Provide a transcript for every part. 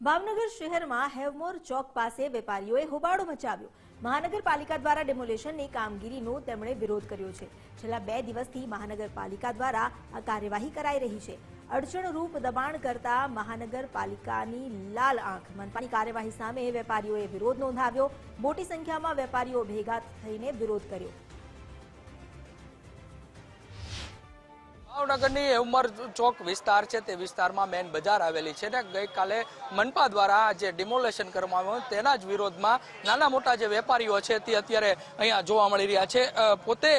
ભાવનગર શહેરમાં હેવમોર ચોક પાસે વેપારીઓએ હોબાળો મચાવ્યો। મહાનગરપાલિકા દ્વારા ડેમોલેશનની કામગીરીનો તેમણે વિરોધ કર્યો છે। છેલ્લા 2 દિવસથી મહાનગરપાલિકા દ્વારા આ કાર્યવાહી કરાઈ રહી છે। અડચણરૂપ દબાણ કરતા મહાનગરપાલિકાની લાલ આંખ। મનપાની કાર્યવાહી સામે વેપારીઓએ વિરોધ નોંધાવ્યો। મોટી સંખ્યામાં વેપારીઓ ભેગા થઈને વિરોધ કર્યો। ભાવનગરની હેવમોર ચોક વિસ્તાર છે તે વિસ્તારમાં મેન બજાર આવેલી છે ને ગઈકાલે મનપા દ્વારા જે ડિમોલેશન કરવામાં આવ્યું તેના જ વિરોધમાં નાના મોટા જે વેપારીઓ છે તે અત્યારે અહીંયા જોવા મળી રહ્યા છે। પોતે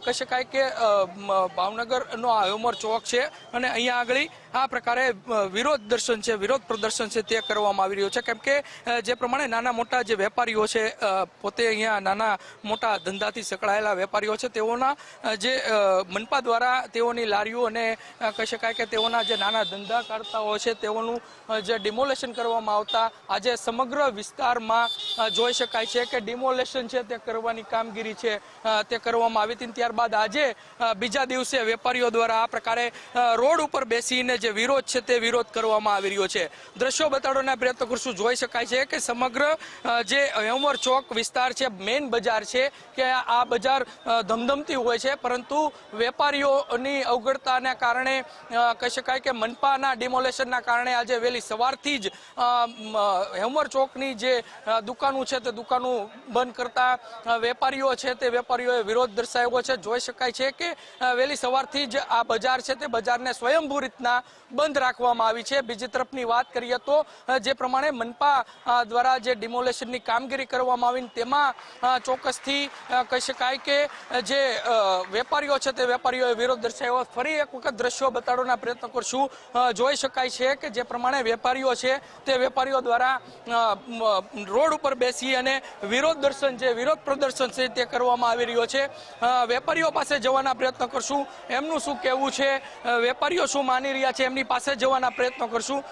કહી શકાય કે ભાવનગરનો આ હેવમોર ચોક છે અને અહીંયા આગળ આ પ્રકારે વિરોધ દર્શન છે, વિરોધ પ્રદર્શન છે તે કરવામાં આવી રહ્યું છે। કેમ કે જે પ્રમાણે નાના મોટા જે વેપારીઓ છે પોતે અહીંયા નાના મોટા ધંધાથી સંકળાયેલા વેપારીઓ છે તેઓના જે મનપા દ્વારા તેઓની લારીઓ અને કહી શકાય કે તેઓના જે નાના ધંધાકર્તાઓ છે તેઓનું જે ડિમોલેશન કરવામાં આવતા આજે સમગ્ર વિસ્તારમાં જોઈ શકાય છે કે ડિમોલેશન છે તે કરવાની કામગીરી છે તે કરવામાં આવી હતી। ત્યારબાદ આજે બીજા દિવસે વેપારીઓ દ્વારા આ પ્રકારે રોડ ઉપર બેસીને જે વિરોધ છે તે વિરોધ કરવામાં આવી રહ્યો છે। દ્રશ્યો બતાડવાના પ્રયત્ન કરશું। જોઈ શકાય છે કે સમગ્ર જે હેવમોર ચોક વિસ્તાર છે મેઇન બજાર છે કે આ બજાર ધમધમતી હોય છે, પરંતુ વેપારીઓની અવગણતાના કારણે કહી શકાય કે મનપાના ડિમોલેશનના કારણે આજે વહેલી સવારથી જ હેવમોર ચોકની જે દુકાનો છે તે દુકાનો બંધ કરતા વેપારીઓ છે તે વેપારીઓએ વિરોધ દર્શાવ્યો છે। જોઈ શકાય છે કે વહેલી સવારથી જ આ બજાર છે તે બજારને સ્વયંભૂ રીતના બંધ રાખવામાં આવી છે। બીજી તરફની વાત કરીએ તો જે પ્રમાણે મનપા દ્વારા જે ડિમોલેશનની કામગીરી કરવામાં આવી તેમાં ચોક્કસથી કહી શકાય કે જે વેપારીઓ છે તે વેપારીઓએ વિરોધ દર્શાવ્યો। ફરી એક વખત દ્રશ્યો બતાડવાના પ્રયત્ન કરશું। જોઈ શકાય છે કે જે પ્રમાણે વેપારીઓ છે તે વેપારીઓ દ્વારા રોડ ઉપર બેસી અને વિરોધ દર્શન છે, વિરોધ પ્રદર્શન છે તે કરવામાં આવી રહ્યો છે। વેપારીઓ પાસે જવાના પ્રયત્ન કરશું, એમનું શું કહેવું છે, વેપારીઓ શું માની રહ્યા છે એમની પાસે જવાના પ્રયત્નો કરશું।